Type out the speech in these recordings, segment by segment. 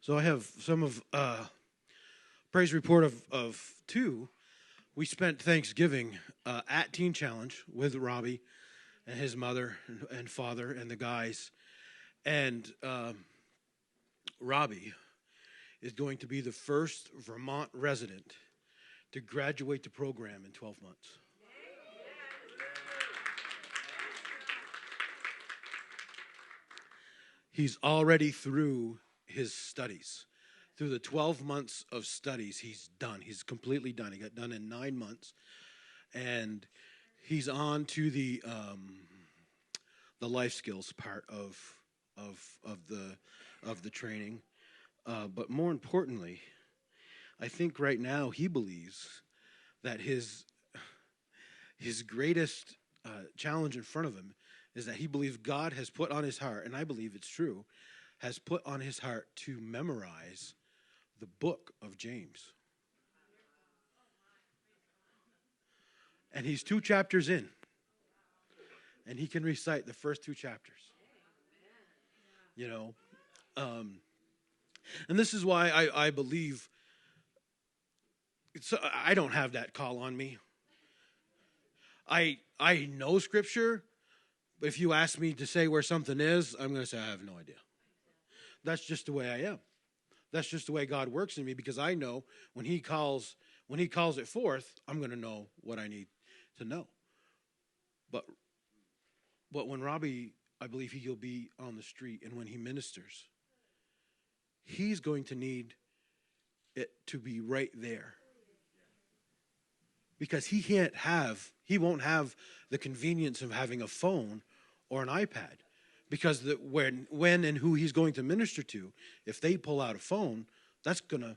So I have some of praise report of two. We spent Thanksgiving at Teen Challenge with Robbie and his mother and father and the guys. And Robbie is going to be the first Vermont resident to graduate the program in 12 months. He's already through his studies. Through the 12 months of studies, he's done. He's completely done. He got done in 9 months. And he's on to the life skills part of the training. But more importantly, I think right now he believes that his greatest challenge in front of him is that he believes God has put on his heart, and I believe it's true, has put on his heart to memorize the book of James. And he's 2 chapters in, and he can recite the first 2 chapters. You know, and this is why I believe I don't have that call on me. I know Scripture, but if you ask me to say where something is, I'm going to say I have no idea. That's just the way I am. That's just the way God works in me, because I know when He calls it forth, I'm going to know what I need to know. But when Robbie, I believe he'll be on the street, and when he ministers, he's going to need it to be right there. Because he won't have the convenience of having a phone or an iPad. Because when and who he's going to minister to, if they pull out a phone, that's gonna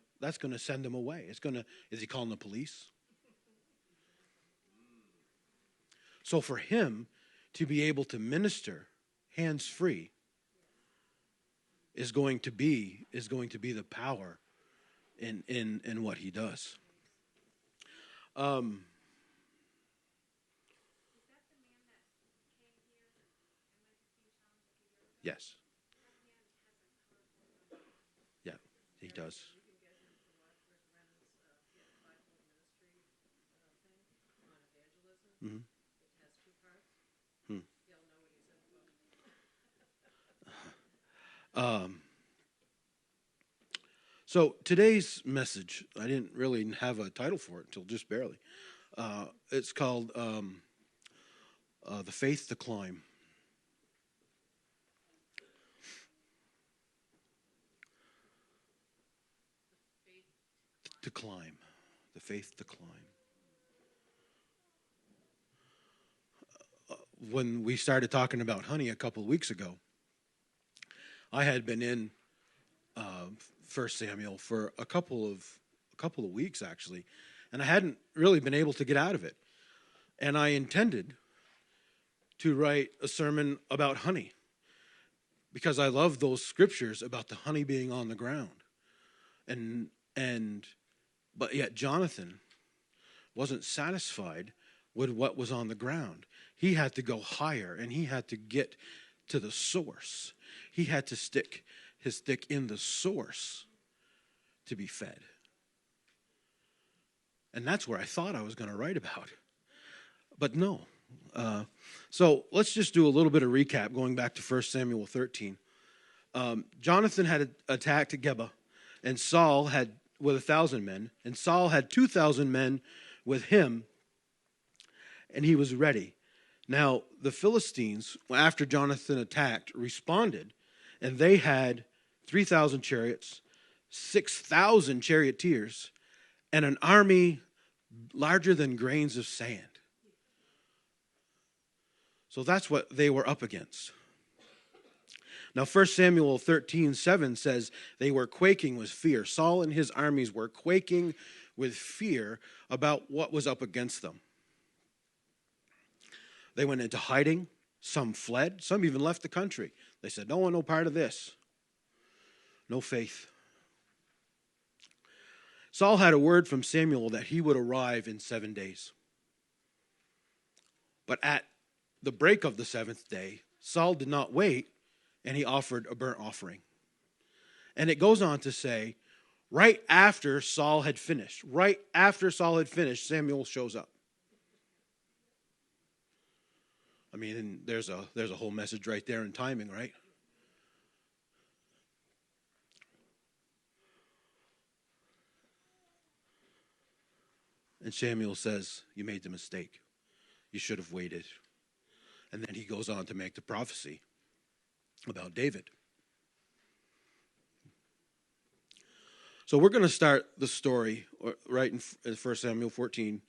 send him away. Is he calling the police? So for him to be able to minister hands-free is going to be the power in what he does. Yes. Yeah, he does. Mm-hmm. So today's message, I didn't really have a title for it until just barely. It's called The Faith to Climb. To climb. The faith to climb. When we started talking about honey a couple of weeks ago, I had been in 1 Samuel for a couple of weeks actually, and I hadn't really been able to get out of it. And I intended to write a sermon about honey, because I love those scriptures about the honey being on the ground. But yet Jonathan wasn't satisfied with what was on the ground. He had to go higher, and he had to get to the source. He had to stick his stick in the source to be fed. And that's where I thought I was going to write about. But no. So let's just do a little bit of recap going back to 1 Samuel 13. Jonathan had attacked Geba, and Saul had with 1,000 men, and Saul had 2,000 men with him, and he was ready. Now, the Philistines, after Jonathan attacked, responded, and they had 3,000 chariots, 6,000 charioteers, and an army larger than grains of sand. So that's what they were up against. Now, 1 Samuel 13:7 says they were quaking with fear. Saul and his armies were quaking with fear about what was up against them. They went into hiding. Some fled. Some even left the country. They said, "No one, no part of this." No faith. Saul had a word from Samuel that he would arrive in 7 days. But at the break of the 7th day, Saul did not wait, and he offered a burnt offering. And it goes on to say, right after Saul had finished, Samuel shows up. I mean, and there's a whole message right there in timing, right? And Samuel says, you made the mistake. You should have waited. And then he goes on to make the prophecy about David. So we're going to start the story right in 1 Samuel 14,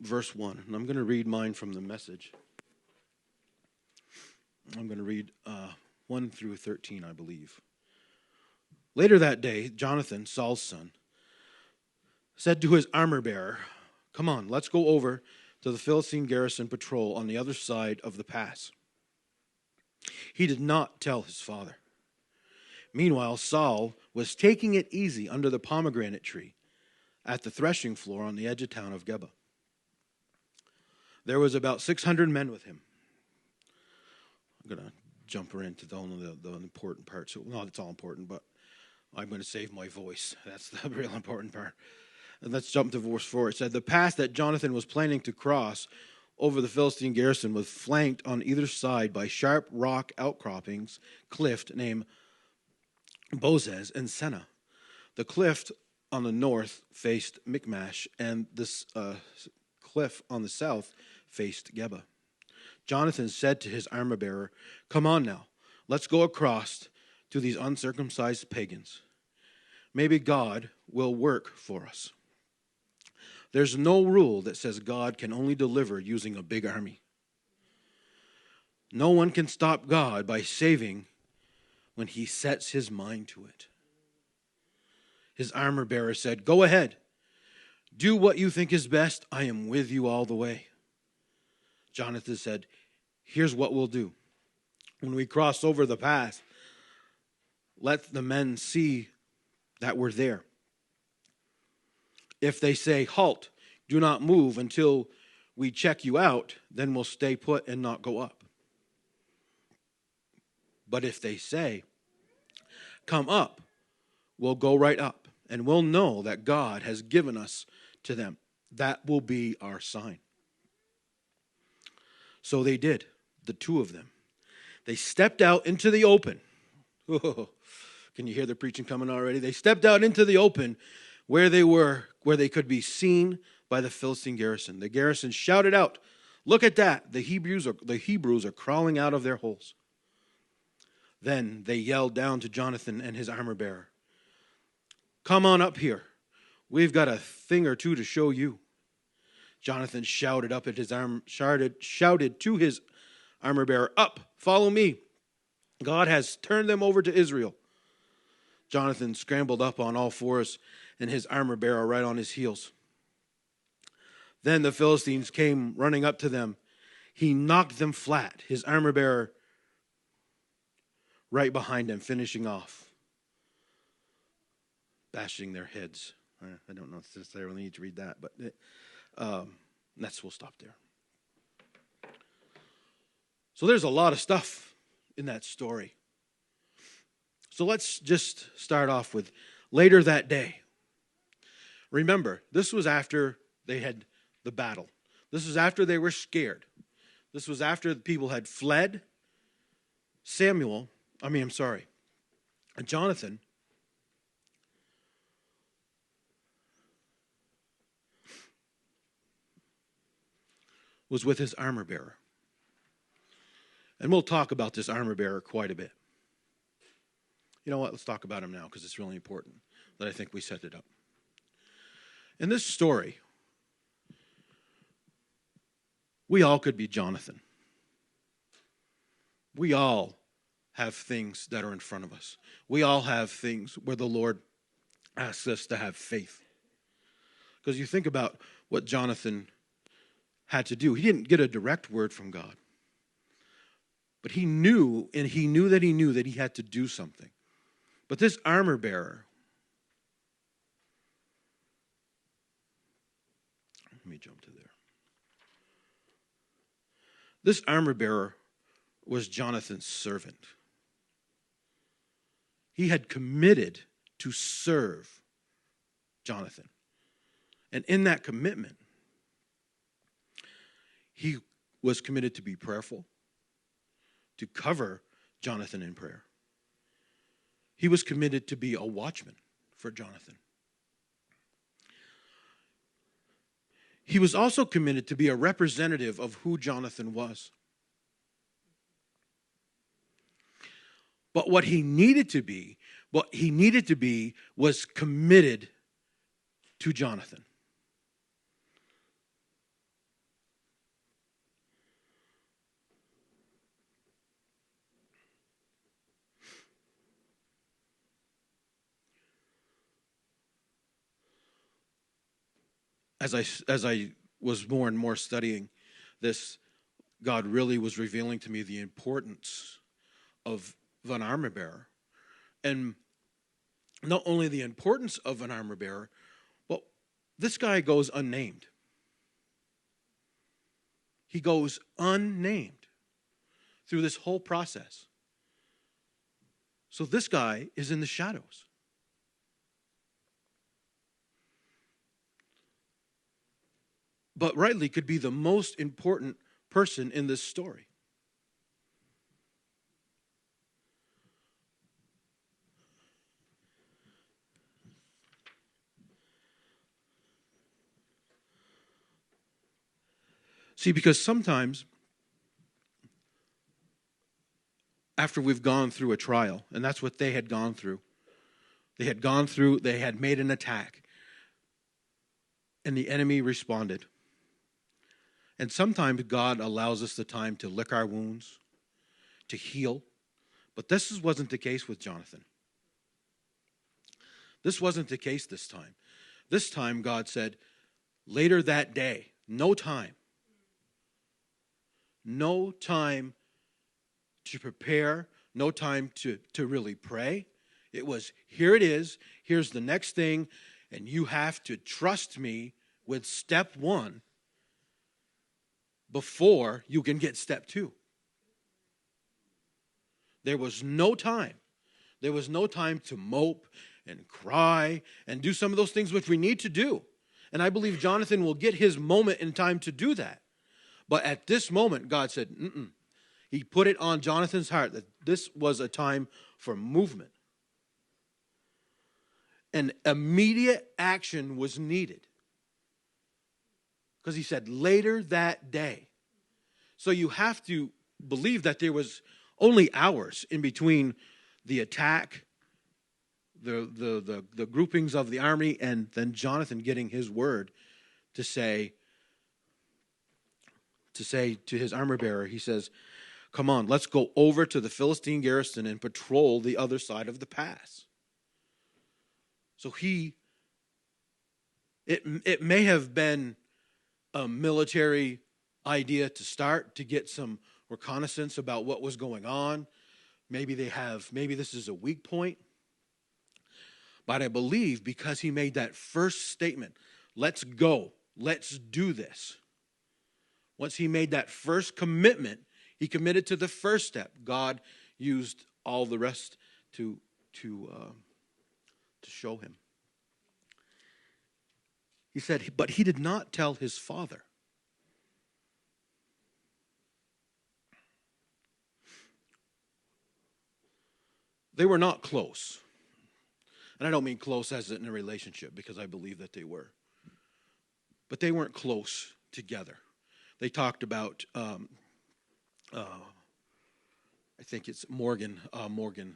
verse 1. And I'm going to read mine from the Message. I'm going to read 1 through 13, I believe. Later that day, Jonathan, Saul's son, said to his armor bearer, come on, let's go over to the Philistine garrison patrol on the other side of the pass. He did not tell his father. Meanwhile, Saul was taking it easy under the pomegranate tree at the threshing floor on the edge of town of Geba. There was about 600 men with him. I'm going to jump right into the important parts. Well, it's all important, but I'm going to save my voice. That's the real important part. And let's jump to verse 4. It said, the pass that Jonathan was planning to cross over the Philistine garrison was flanked on either side by sharp rock outcroppings, cliff named Bozez and Senna. The cliff on the north faced Michmash, and this cliff on the south faced Geba. Jonathan said to his armor-bearer, come on now, let's go across to these uncircumcised pagans. Maybe God will work for us. There's no rule that says God can only deliver using a big army. No one can stop God by saving when he sets his mind to it. His armor-bearer said, go ahead. Do what you think is best. I am with you all the way. Jonathan said, here's what we'll do. When we cross over the pass, let the men see that we're there. If they say, halt, do not move until we check you out, then we'll stay put and not go up. But if they say, come up, we'll go right up, and we'll know that God has given us to them. That will be our sign. So they did, the two of them. They stepped out into the open. Oh, can you hear the preaching coming already? They stepped out into the open where they could be seen by the Philistine garrison. The garrison shouted out, look at that, the Hebrews are crawling out of their holes. Then they yelled down to Jonathan and his armor-bearer, come on up here. We've got a thing or two to show you. Jonathan shouted to his armor-bearer, up, follow me. God has turned them over to Israel. Jonathan scrambled up on all fours and his armor-bearer right on his heels. Then the Philistines came running up to them. He knocked them flat, his armor-bearer right behind them, finishing off, bashing their heads. I don't know if I really need to read that, but we'll stop there. So there's a lot of stuff in that story. So let's just start off with later that day. Remember, this was after they had the battle. This was after they were scared. This was after the people had fled. Jonathan was with his armor bearer. And we'll talk about this armor bearer quite a bit. You know what? Let's talk about him now because it's really important that I think we set it up. In this story, we all could be Jonathan. We all have things that are in front of us. We all have things where the Lord asks us to have faith. Because you think about what Jonathan had to do. He didn't get a direct word from God. But he knew that he had to do something. But this armor bearer, let me jump to there. This armor bearer was Jonathan's servant. He had committed to serve Jonathan. And in that commitment, he was committed to be prayerful, to cover Jonathan in prayer. He was committed to be a watchman for Jonathan. He was also committed to be a representative of who Jonathan was. But what he needed to be was committed to Jonathan. As I was more and more studying this, God really was revealing to me the importance of an armor bearer. And not only the importance of an armor bearer, but this guy goes unnamed. He goes unnamed through this whole process. So this guy is in the shadows. But rightly could be the most important person in this story. See, because sometimes after we've gone through a trial, and that's what they had gone through. They had made an attack, and the enemy responded. And sometimes God allows us the time to lick our wounds, to heal. But this wasn't the case with Jonathan. This wasn't the case this time. This time God said, later that day, no time to prepare, no time to really pray. It was, here it is, here's the next thing, and you have to trust me with step one before you can get step two. There was no time. There was no time to mope and cry and do some of those things which we need to do. And I believe Jonathan will get his moment in time to do that. But at this moment, God said, He put it on Jonathan's heart that this was a time for movement. And immediate action was needed. Because he said, later that day. So you have to believe that there was only hours in between the attack, the groupings of the army, and then Jonathan getting his word to say to his armor bearer, he says, come on, let's go over to the Philistine garrison and patrol the other side of the pass. So it may have been a military idea to start, to get some reconnaissance about what was going on. Maybe this is a weak point. But I believe because he made that first statement, let's go, let's do this. Once he made that first commitment, he committed to the first step. God used all the rest to show him. He said, but he did not tell his father. They were not close. And I don't mean close as in a relationship, because I believe that they were. But they weren't close together. They talked about, I think it's Morgan,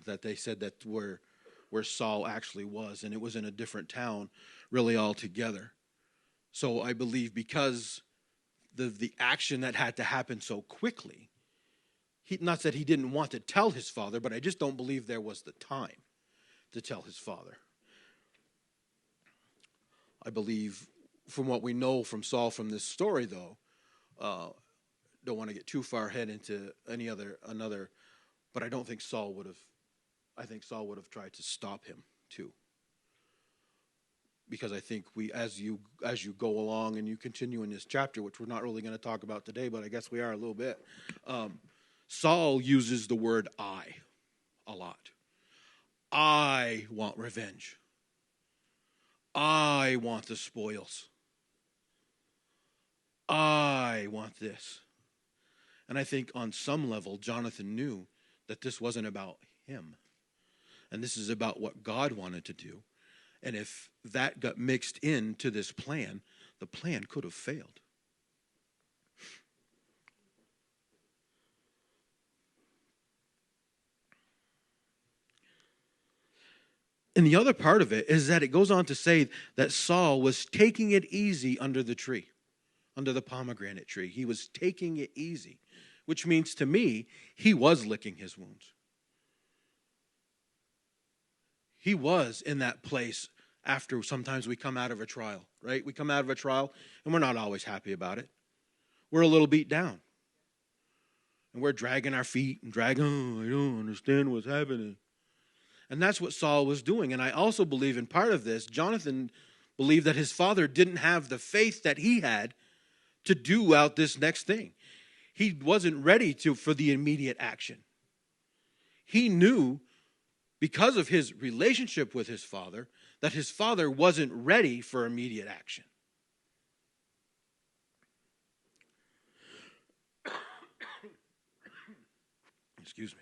that they said that where Saul actually was, and it was in a different town, really altogether. So I believe because the action that had to happen so quickly, not that he didn't want to tell his father, but I just don't believe there was the time to tell his father. I believe, from what we know from Saul from this story, though, don't want to get too far ahead into another, but I don't think Saul would have. I think Saul would have tried to stop him too, because I think as you go along and you continue in this chapter, which we're not really going to talk about today, but I guess we are a little bit. Saul uses the word "I" a lot. I want revenge. I want the spoils. I want this. And I think on some level, Jonathan knew that this wasn't about him. And this is about what God wanted to do. And if that got mixed into this plan, the plan could have failed. And the other part of it is that it goes on to say that Saul was taking it easy under the tree, under the pomegranate tree. He was taking it easy, which means to me, he was licking his wounds. He was in that place after sometimes we come out of a trial, right? We come out of a trial and we're not always happy about it. We're a little beat down. And we're dragging our feet and dragging, I don't understand what's happening. And that's what Saul was doing. And I also believe in part of this, Jonathan believed that his father didn't have the faith that he had to do out this next thing. He wasn't ready for the immediate action. He knew, because of his relationship with his father, that his father wasn't ready for immediate action. Excuse me.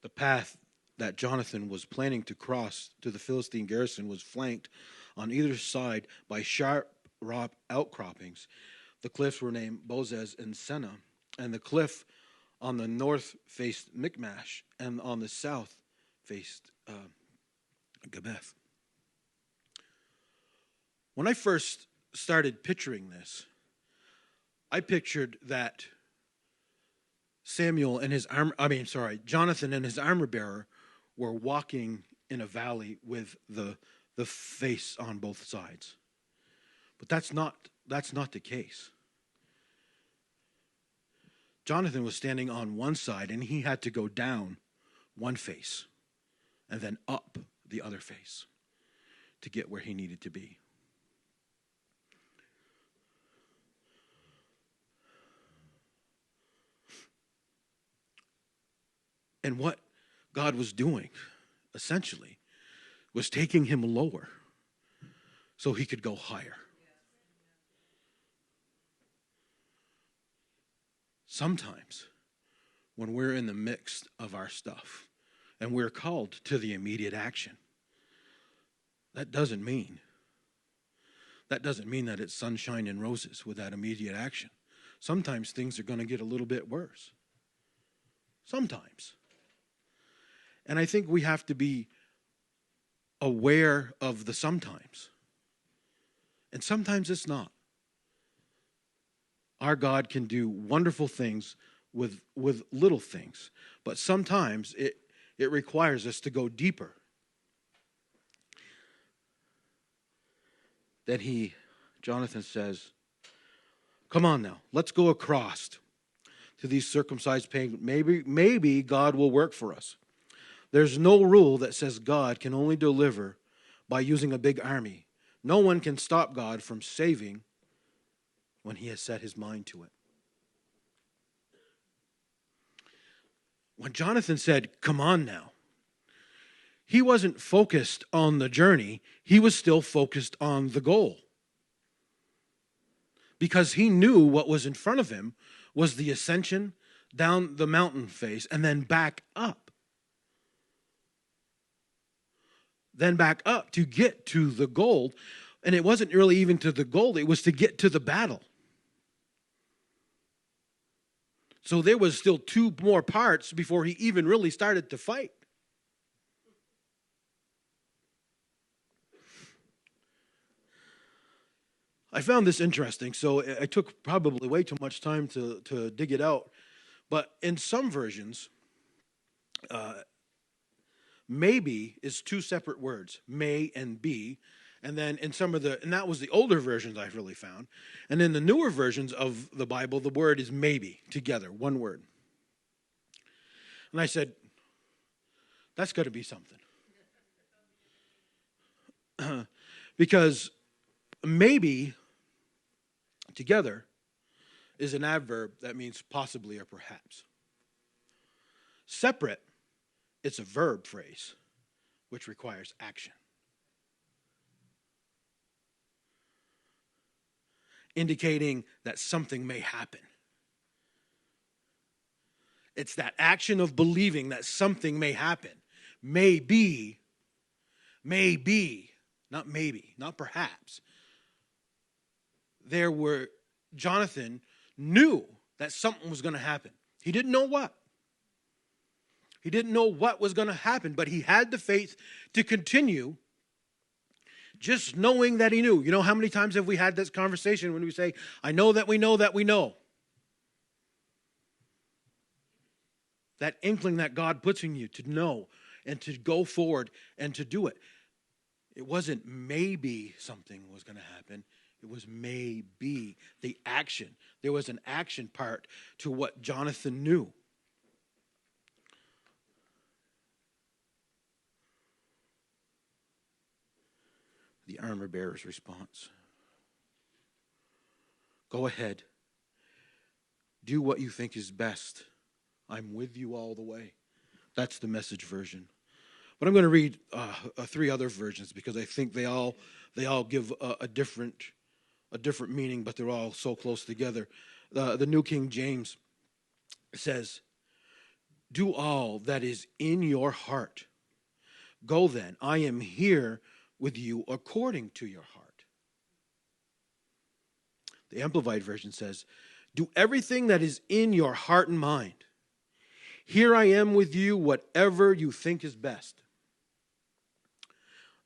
The path that Jonathan was planning to cross to the Philistine garrison was flanked on either side by sharp rock outcroppings. The cliffs were named Bozez and Senna, and the cliff on the north faced Michmash, and on the south faced Gibbeth. When I first started picturing this, I pictured that Jonathan and his armor bearer were walking in a valley with the face on both sides. But that's not the case. Jonathan was standing on one side and he had to go down one face and then up the other face to get where he needed to be. And what God was doing, essentially, was taking him lower so he could go higher. Sometimes, when we're in the midst of our stuff and we're called to the immediate action, that doesn't mean that it's sunshine and roses with that immediate action. Sometimes things are going to get a little bit worse. Sometimes. And I think we have to be aware of the sometimes. And sometimes it's not. Our God can do wonderful things with little things. But sometimes it requires us to go deeper. Then Jonathan says, come on now, let's go across to these circumcised pagans. Maybe God will work for us. There's no rule that says God can only deliver by using a big army. No one can stop God from saving when he has set his mind to it. When Jonathan said, come on now, he wasn't focused on the journey. He was still focused on the goal. Because he knew what was in front of him was the ascension down the mountain face and then back up. Then back up to get to the goal. And it wasn't really even to the goal, it was to get to the battle. So there was still 2 more parts before he even really started to fight. I found this interesting, so I took probably way too much time to dig it out. But in some versions, maybe is 2 separate words, may and be. And then in and that was the older versions I've really found. And in the newer versions of the Bible, the word is maybe together, one word. And I said, that's got to be something. Because maybe Together is an adverb that means possibly or perhaps. Separate, it's a verb phrase, which requires action. Indicating that something may happen. It's that action of believing that something may happen. Maybe, not maybe, not perhaps. Jonathan knew that something was going to happen. He didn't know what. He didn't know what was going to happen, but he had the faith to continue just knowing that he knew. You know, how many times have we had this conversation when we say, I know that we know that we know? That inkling that God puts in you to know and to go forward and to do it. It wasn't maybe something was going to happen. It was maybe the action. There was an action part to what Jonathan knew. The armor bearer's response. Go ahead. Do what you think is best. I'm with you all the way. That's the Message version. But I'm going to read 3 other versions because I think they all give a different meaning, but they're all so close together. The New King James says, do all that is in your heart. Go then, I am here with you according to your heart. The Amplified version says, do everything that is in your heart and mind. Here I am with you, whatever you think is best.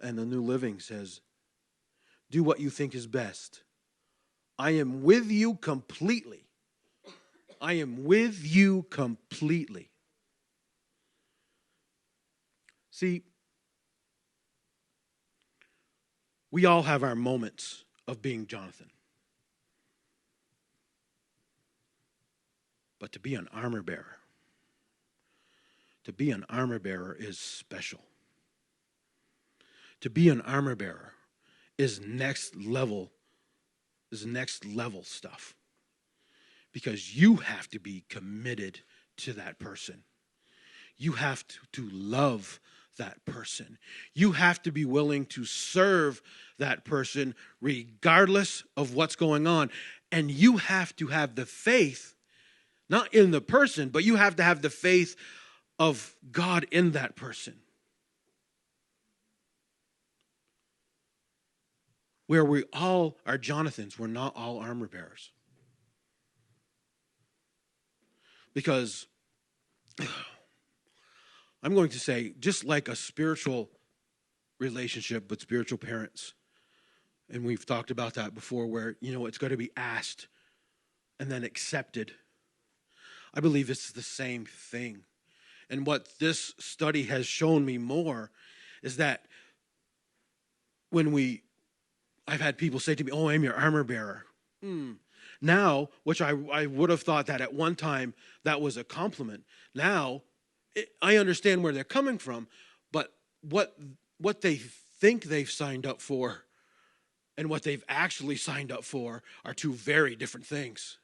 And the New Living says, do what you think is best. I am with you completely. I am with you completely. See, we all have our moments of being Jonathan. But to be an armor bearer, is special. To be an armor bearer is next level stuff. Because you have to be committed to that person. You have to love that person. You have to be willing to serve that person regardless of what's going on. And you have to have the faith, not in the person, but you have to have the faith of God in that person. Where we all are Jonathans, we're not all armor bearers. Because I'm going to say, just like a spiritual relationship with spiritual parents, and we've talked about that before, where, it's got to be asked and then accepted. I believe it's the same thing. And what this study has shown me more is that I've had people say to me, oh, I'm your armor bearer. Now, which I would have thought that at one time that was a compliment. Now, I understand where they're coming from, but what they think they've signed up for and what they've actually signed up for are two very different things.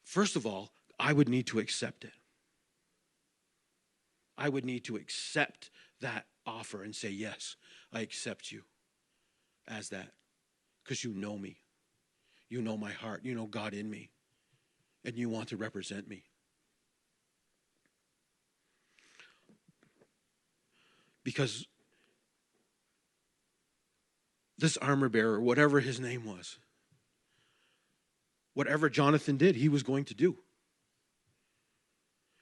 First of all, I would need to accept it. I would need to accept that offer and say, yes, I accept you as that. Because you know me. You know my heart. You know God in me. And you want to represent me. Because this armor bearer, whatever his name was, whatever Jonathan did, he was going to do.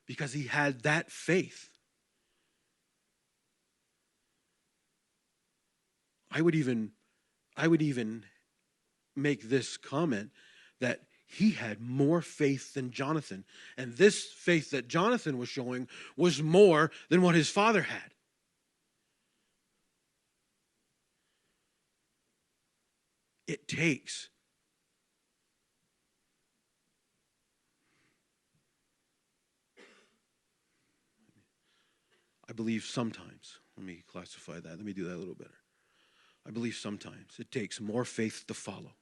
Because he had that faith. I would even make this comment that he had more faith than Jonathan. And this faith that Jonathan was showing was more than what his father had. It takes I believe sometimes, let me classify that, let me do that a little better. I believe sometimes it takes more faith to follow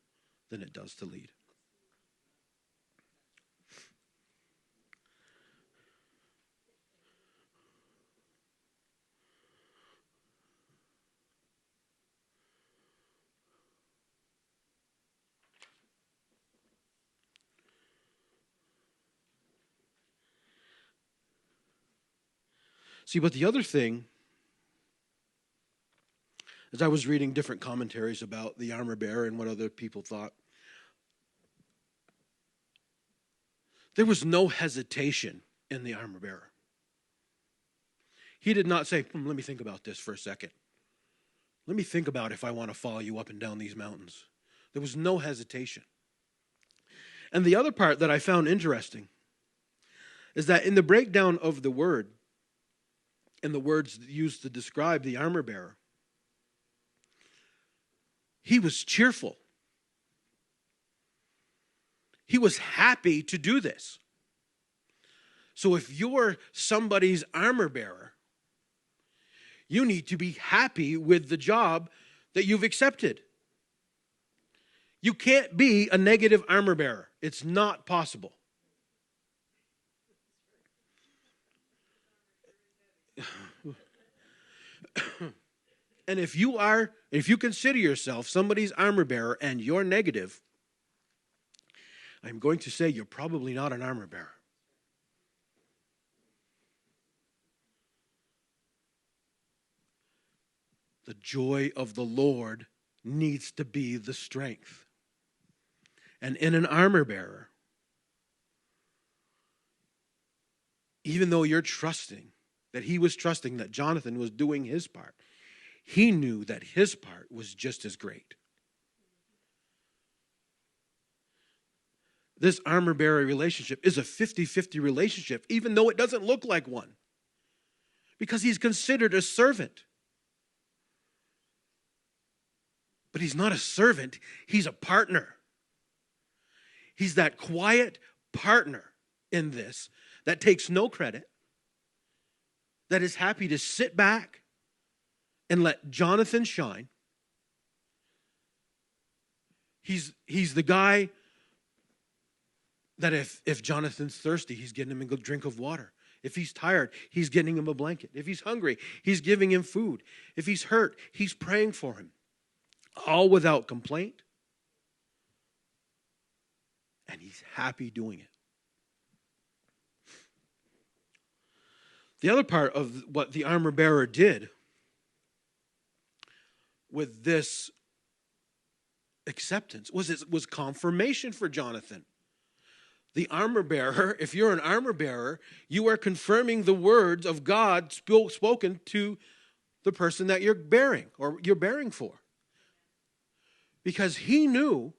than it does to lead. See, but the other thing, as I was reading different commentaries about the armor bearer and what other people thought, there was no hesitation in the armor bearer. He did not say, let me think about this for a second. Let me think about if I want to follow you up and down these mountains. There was no hesitation. And the other part that I found interesting is that in the breakdown of the word, and the words used to describe the armor bearer, he was cheerful. He was happy to do this. So if you're somebody's armor bearer, you need to be happy with the job that you've accepted. You can't be a negative armor bearer. It's not possible. And if you consider yourself somebody's armor bearer and you're negative, I'm going to say you're probably not an armor bearer. The joy of the Lord needs to be the strength. And in an armor bearer, even though you're trusting, that he was trusting that Jonathan was doing his part, he knew that his part was just as great. This armor bearer relationship is a 50-50 relationship, even though it doesn't look like one, because he's considered a servant. But he's not a servant, he's a partner. He's that quiet partner in this that takes no credit, that is happy to sit back and let Jonathan shine. He's the guy that if Jonathan's thirsty, he's getting him a good drink of water. If he's tired, he's getting him a blanket. If he's hungry, he's giving him food. If he's hurt, he's praying for him. All without complaint. And he's happy doing it. The other part of what the armor bearer did with this acceptance was confirmation for Jonathan. The armor bearer, if you're an armor bearer, you are confirming the words of God spoken to the person that you're bearing or you're bearing for. Because he knew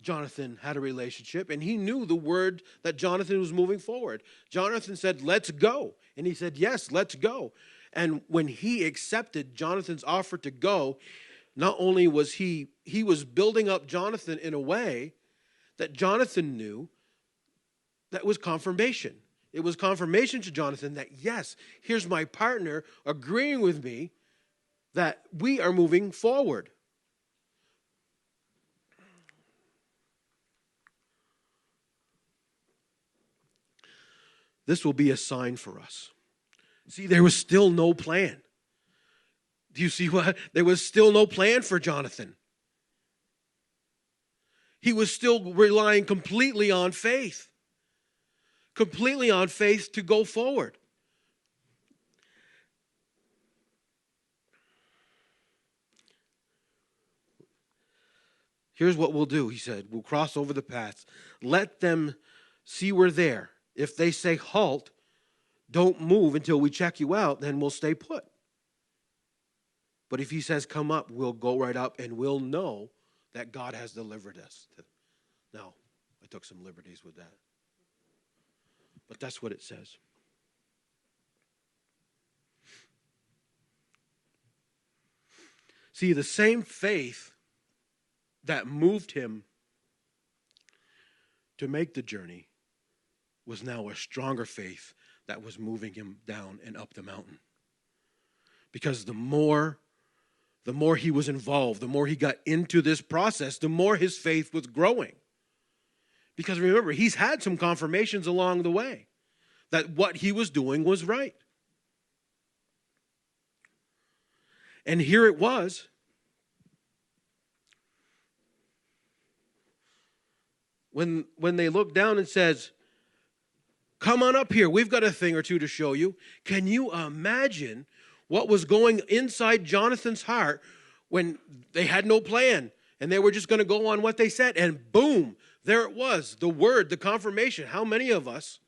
Jonathan had a relationship, and he knew the word that Jonathan was moving forward. Jonathan said, let's go. And he said, yes, let's go. And when he accepted Jonathan's offer to go, not only was he was building up Jonathan in a way that Jonathan knew that was confirmation. It was confirmation to Jonathan that, yes, here's my partner agreeing with me that we are moving forward. This will be a sign for us. See, there was still no plan. Do you see what? There was still no plan for Jonathan. He was still relying completely on faith. Completely on faith to go forward. Here's what we'll do, he said. We'll cross over the paths. Let them see we're there. If they say halt, don't move until we check you out, then we'll stay put. But if he says come up, we'll go right up and we'll know that God has delivered us. Now, I took some liberties with that. But that's what it says. See, the same faith that moved him to make the journey was now a stronger faith that was moving him down and up the mountain. Because the more the more he was involved, the more he got into this process, the more his faith was growing. Because remember, he's had some confirmations along the way that what he was doing was right. And here it was. When they look down and says, come on up here, we've got a thing or two to show you. Can you imagine what was going inside Jonathan's heart when they had no plan and they were just going to go on what they said? And boom, there it was, the word, the confirmation. How many of us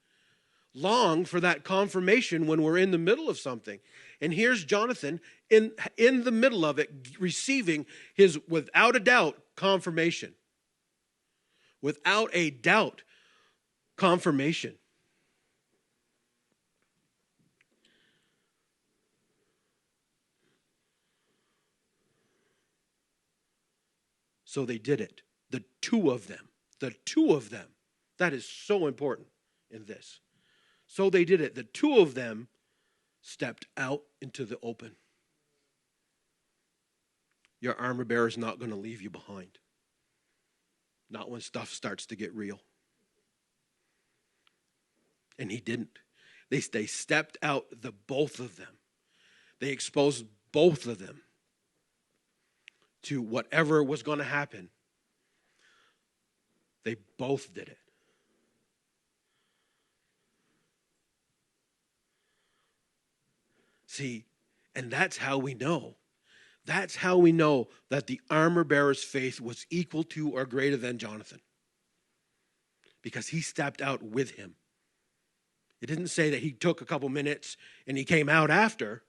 long for that confirmation when we're in the middle of something? And here's Jonathan in the middle of it, receiving his, without a doubt, confirmation. Without a doubt, confirmation. So they did it. The two of them. The two of them. That is so important in this. So they did it. The two of them stepped out into the open. Your armor bearer is not going to leave you behind. Not when stuff starts to get real. And he didn't. They stepped out, the both of them. They exposed both of them to whatever was going to happen. They both did it. See, and that's how we know. That's how we know that the armor bearer's faith was equal to or greater than Jonathan. Because he stepped out with him. It didn't say that he took a couple minutes and he came out after.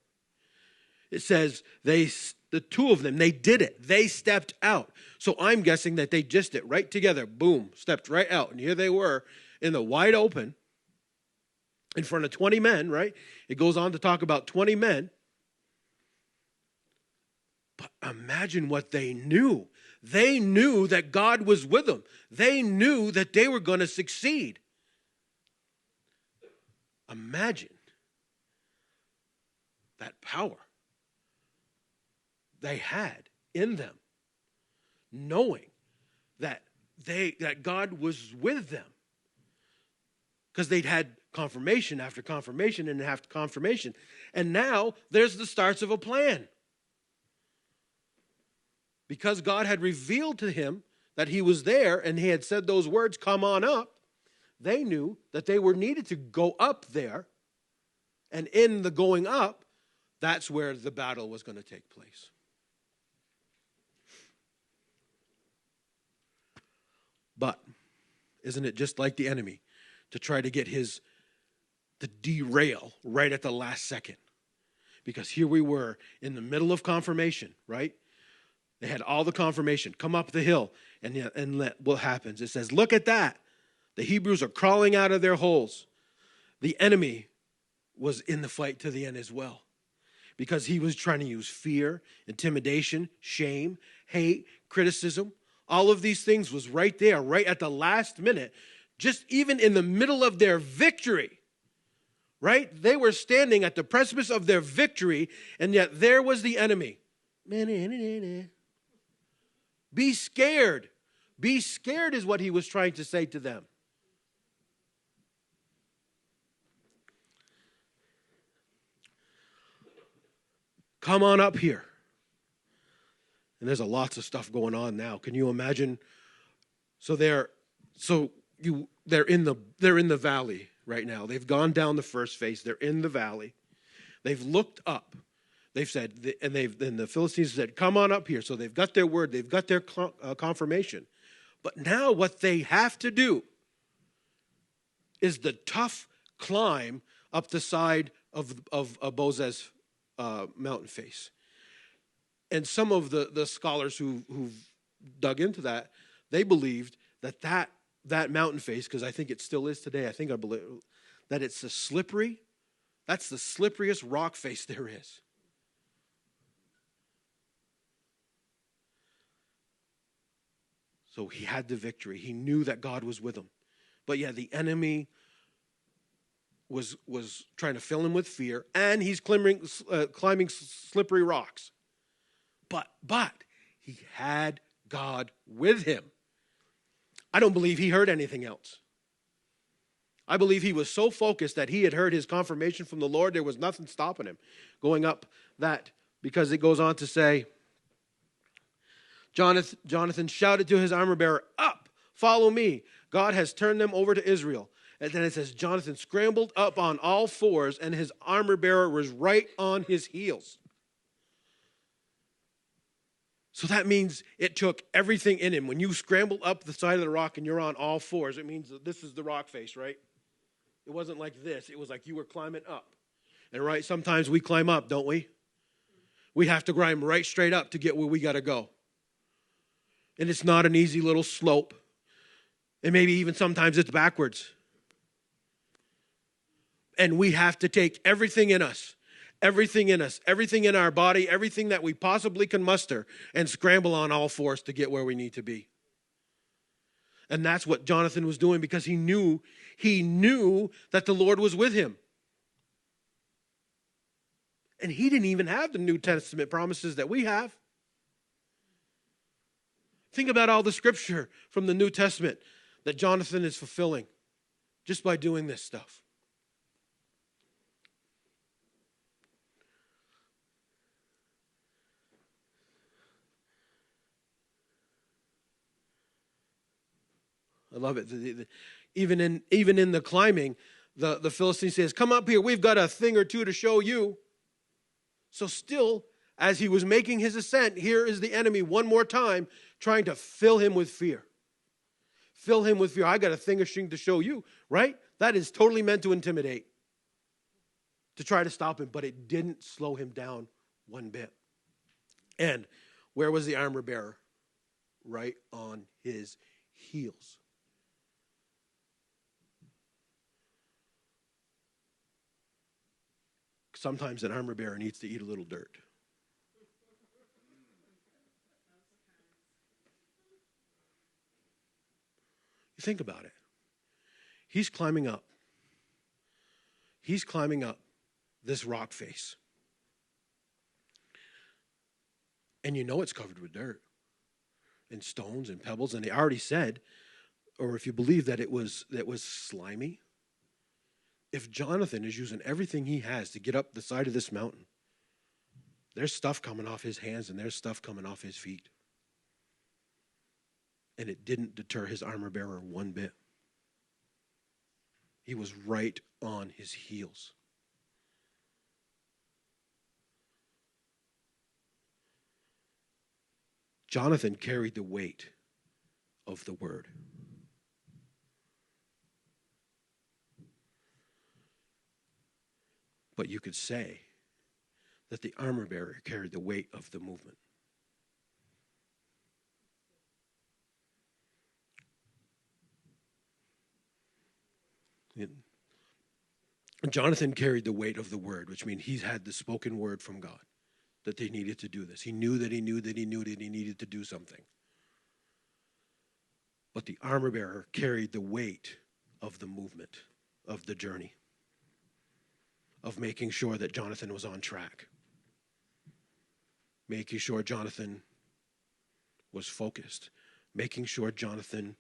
It says the two of them, they did it. They stepped out. So I'm guessing that they just did right together. Boom, stepped right out. And here they were in the wide open in front of 20 men, right? It goes on to talk about 20 men. But imagine what they knew. They knew that God was with them. They knew that they were going to succeed. Imagine that power they had in them, knowing that God was with them. Because they'd had confirmation after confirmation and after confirmation. And now there's the starts of a plan. Because God had revealed to him that he was there and he had said those words, come on up, they knew that they were needed to go up there. And in the going up, that's where the battle was going to take place. But isn't it just like the enemy to try to get to derail right at the last second? Because here we were in the middle of confirmation, right? They had all the confirmation. Come up the hill. And what happens? It says, look at that. The Hebrews are crawling out of their holes. The enemy was in the fight to the end as well. Because he was trying to use fear, intimidation, shame, hate, criticism. All of these things was right there, right at the last minute. Just even in the middle of their victory. Right? They were standing at the precipice of their victory. And yet there was the enemy. Be scared. Be scared is what he was trying to say to them. Come on up here. And there's lots of stuff going on now. Can you imagine? So they're in the valley right now. They've gone down the first phase. They're in the valley. They've looked up. They've said, and the Philistines said, come on up here. So they've got their word. They've got their confirmation. But now what they have to do is the tough climb up the side of Bozez mountain face. And some of the scholars who've dug into that, they believed that mountain face, because I think it still is today, I believe that it's that's the slipperiest rock face there is. So he had the victory. He knew that God was with him. But yeah, the enemy was trying to fill him with fear, and he's climbing slippery rocks. But he had God with him. I don't believe he heard anything else. I believe he was so focused that he had heard his confirmation from the Lord. There was nothing stopping him going up that, because it goes on to say, Jonathan shouted to his armor bearer, "Up, follow me. God has turned them over to Israel." And then it says, Jonathan scrambled up on all fours, and his armor bearer was right on his heels. So that means it took everything in him. When you scramble up the side of the rock and you're on all fours, it means that this is the rock face, right? It wasn't like this. It was like you were climbing up. And right, sometimes we climb up, don't we? We have to climb right straight up to get where we got to go. And it's not an easy little slope. And maybe even sometimes it's backwards. And we have to take everything in us, everything in our body, everything that we possibly can muster, and scramble on all fours to get where we need to be. And that's what Jonathan was doing, because he knew that the Lord was with him. And he didn't even have the New Testament promises that we have. Think about all the scripture from the New Testament that Jonathan is fulfilling just by doing this stuff. I love it. Even in the climbing, the Philistine says, "Come up here. We've got a thing or two to show you." So still, as he was making his ascent, here is the enemy one more time trying to fill him with fear. Fill him with fear. I got a thing or thing to show you, right? That is totally meant to intimidate, to try to stop him, but it didn't slow him down one bit. And where was the armor bearer? Right on his heels. Sometimes an armor bearer needs to eat a little dirt. You think about it. He's climbing up. He's climbing up this rock face. And you know it's covered with dirt and stones and pebbles. And they already said, or if you believe that it was slimy, if Jonathan is using everything he has to get up the side of this mountain, there's stuff coming off his hands and there's stuff coming off his feet. And it didn't deter his armor bearer one bit. He was right on his heels. Jonathan carried the weight of the word. But you could say that the armor bearer carried the weight of the movement. Jonathan carried the weight of the word, which means he's had the spoken word from God that they needed to do this. He knew that he needed to do something. But the armor bearer carried the weight of the movement, of the journey, of making sure that Jonathan was on track, making sure Jonathan was focused, making sure Jonathan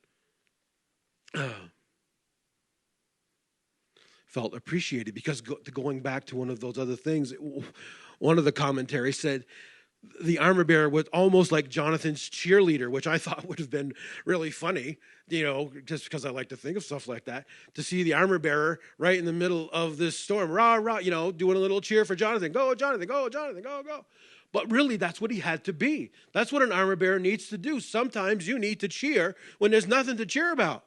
felt appreciated. Because going back to one of those other things, one of the commentaries said the armor bearer was almost like Jonathan's cheerleader, which I thought would have been really funny, just because I like to think of stuff like that, to see the armor bearer right in the middle of this storm, rah, rah, doing a little cheer for Jonathan. Go, Jonathan, go, Jonathan, go, go. But really, that's what he had to be. That's what an armor bearer needs to do. Sometimes you need to cheer when there's nothing to cheer about.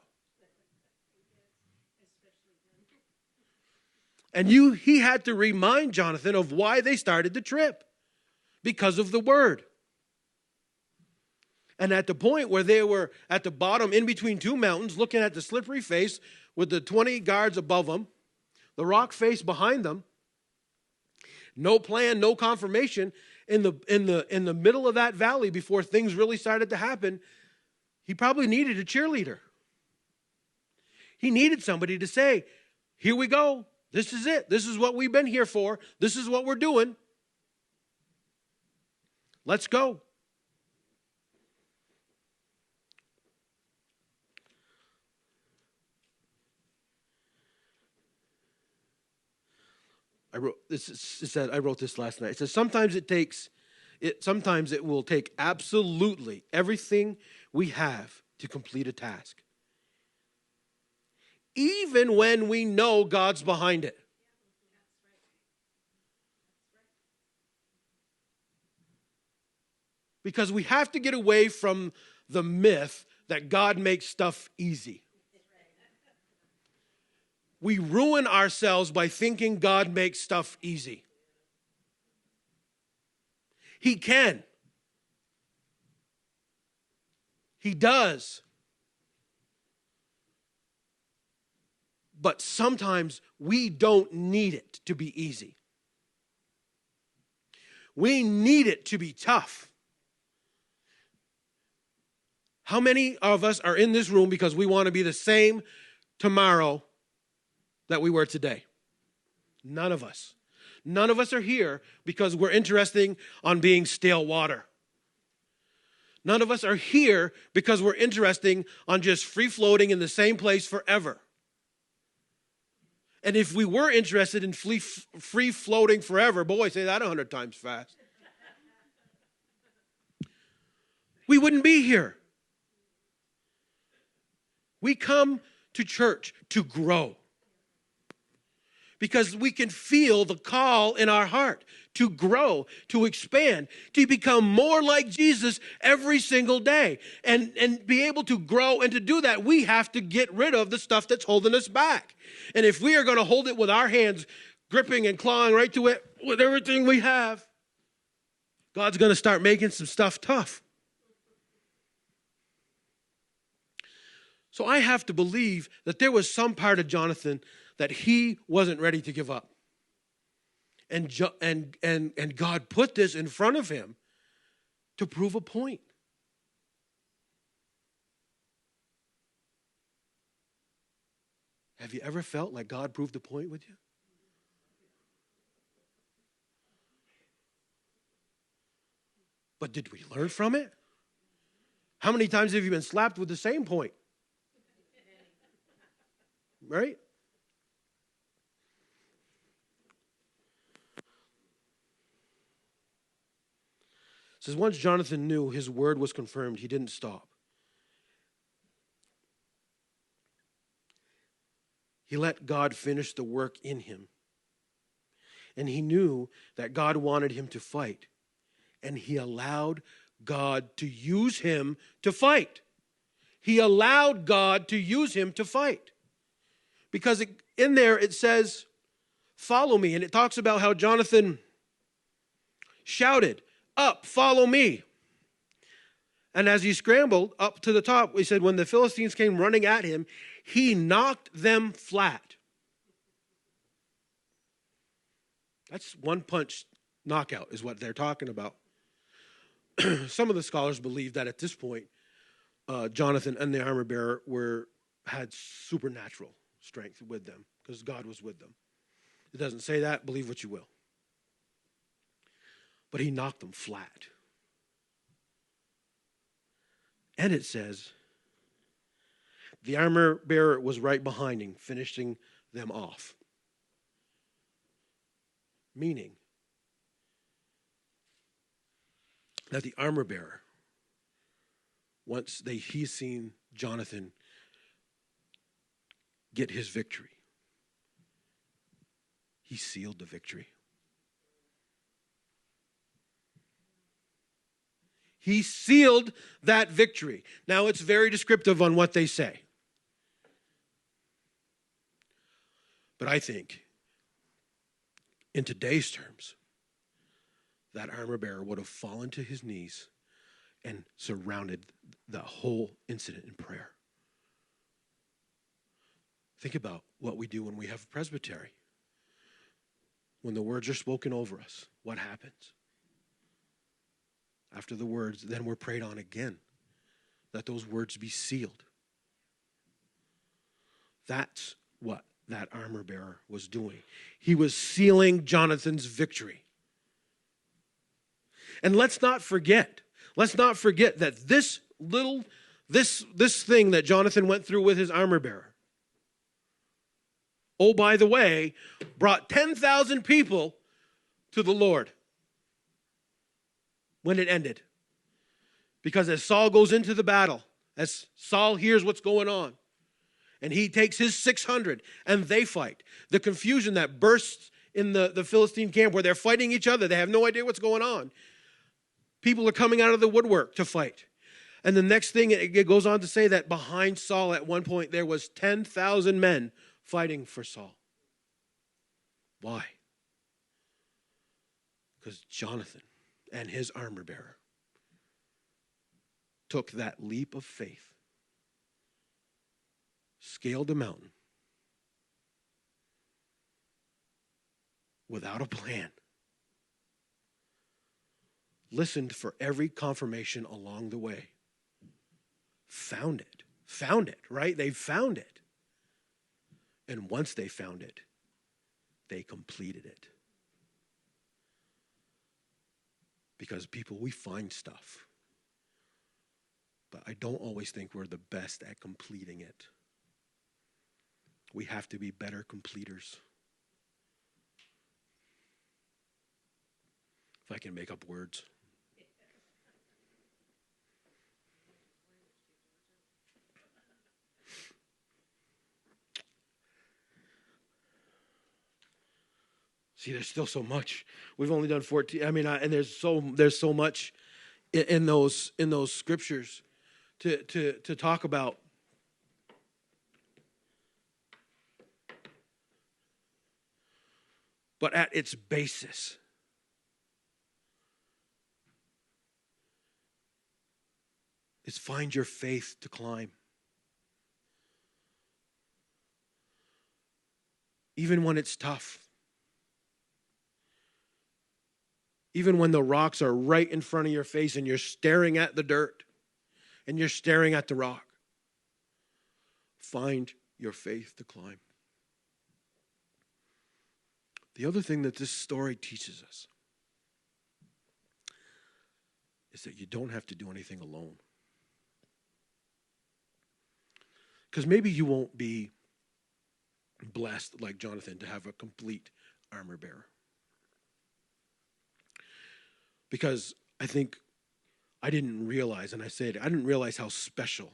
And he had to remind Jonathan of why they started the trip. Because of the word. And at the point where they were at the bottom in between two mountains, looking at the slippery face with the 20 guards above them, the rock face behind them, no plan, no confirmation, in the middle of that valley before things really started to happen, he probably needed a cheerleader. He needed somebody to say, "Here we go. This is it. This is what we've been here for. This is what we're doing." Let's go. I wrote this last night. It says sometimes it will take absolutely everything we have to complete a task, even when we know God's behind it. Because we have to get away from the myth that God makes stuff easy. We ruin ourselves by thinking God makes stuff easy. He can. He does. But sometimes we don't need it to be easy. We need it to be tough. How many of us are in this room because we want to be the same tomorrow that we were today? None of us. None of us are here because we're interested on being stale water. None of us are here because we're interested on just free floating in the same place forever. And if we were interested in free floating forever, boy, say that 100 times fast, we wouldn't be here. We come to church to grow because we can feel the call in our heart to grow, to expand, to become more like Jesus every single day. And be able to grow and to do that, we have to get rid of the stuff that's holding us back. And if we are going to hold it with our hands, gripping and clawing right to it with everything we have, God's going to start making some stuff tough. So I have to believe that there was some part of Jonathan that he wasn't ready to give up. And God put this in front of him to prove a point. Have you ever felt like God proved a point with you? But did we learn from it? How many times have you been slapped with the same point? Right? It says once Jonathan knew his word was confirmed, he didn't stop. He let God finish the work in him. And he knew that God wanted him to fight. And he allowed God to use him to fight. He allowed God to use him to fight. Because in there it says, follow me. And it talks about how Jonathan shouted, up, follow me. And as he scrambled up to the top, he said, when the Philistines came running at him, he knocked them flat. That's one punch knockout is what they're talking about. Some of the scholars believe that at this point, Jonathan and the armor bearer had supernatural strength with them because God was with them. It doesn't say that. Believe what you will. But he knocked them flat. And it says, the armor bearer was right behind him, finishing them off. Meaning that the armor bearer, once he's seen Jonathan get his victory, he sealed the victory. He sealed that victory. Now, it's very descriptive on what they say. But I think, in today's terms, that armor bearer would have fallen to his knees and surrounded the whole incident in prayer. Think about what we do when we have a presbytery. When the words are spoken over us, what happens? After the words, then we're prayed on again, that those words be sealed. That's what that armor bearer was doing. He was sealing Jonathan's victory. And let's not forget that this thing that Jonathan went through with his armor bearer, oh, by the way, brought 10,000 people to the Lord when it ended. Because as Saul goes into the battle, as Saul hears what's going on, and he takes his 600 and they fight, the confusion that bursts in the Philistine camp where they're fighting each other, they have no idea what's going on. People are coming out of the woodwork to fight. And the next thing, it goes on to say that behind Saul at one point there was 10,000 men fighting for Saul. Why? Because Jonathan and his armor bearer took that leap of faith, scaled a mountain without a plan, listened for every confirmation along the way, found it, right? They found it. And once they found it, they completed it. Because people, we find stuff, but I don't always think we're the best at completing it. We have to be better completers. If I can make up words. See, there's still so much. We've only done 14. And there's so much in those scriptures to talk about. But at its basis, is find your faith to climb. Even when it's tough. Even when the rocks are right in front of your face and you're staring at the dirt and you're staring at the rock. Find your faith to climb. The other thing that this story teaches us is that you don't have to do anything alone. Because maybe you won't be blessed like Jonathan to have a complete armor bearer. Because I think I didn't realize, and I said, I didn't realize how special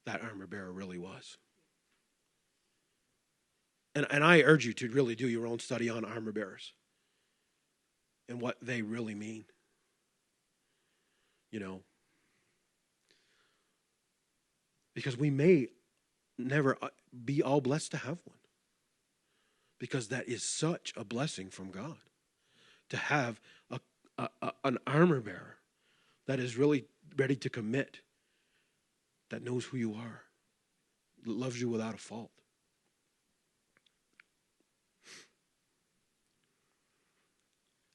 that armor bearer really was. And I urge you to really do your own study on armor bearers and what they really mean. You know, because we may never be all blessed to have one. Because that is such a blessing from God to have an armor bearer that is really ready to commit, that knows who you are, that loves you without a fault.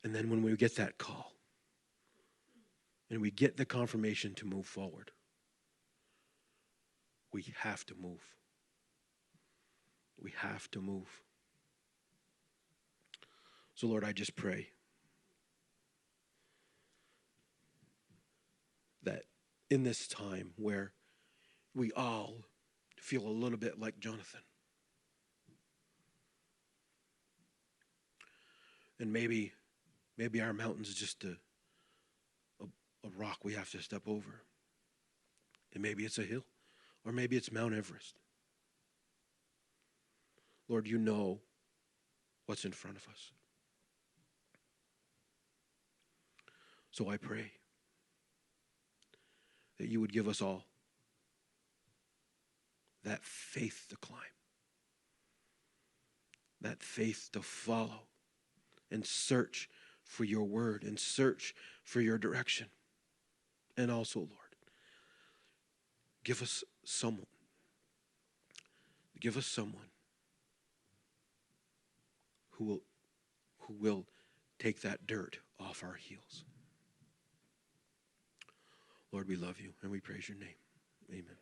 And then when we get that call and we get the confirmation to move forward, we have to move. We have to move. So Lord, I just pray that in this time where we all feel a little bit like Jonathan, and maybe our mountain's just a rock we have to step over, and maybe it's a hill, or maybe it's Mount Everest. Lord, you know what's in front of us. So I pray that you would give us all that faith to climb, that faith to follow and search for your word and search for your direction. And also, Lord, give us someone who will take that dirt off our heels. Lord, we love you and we praise your name. Amen.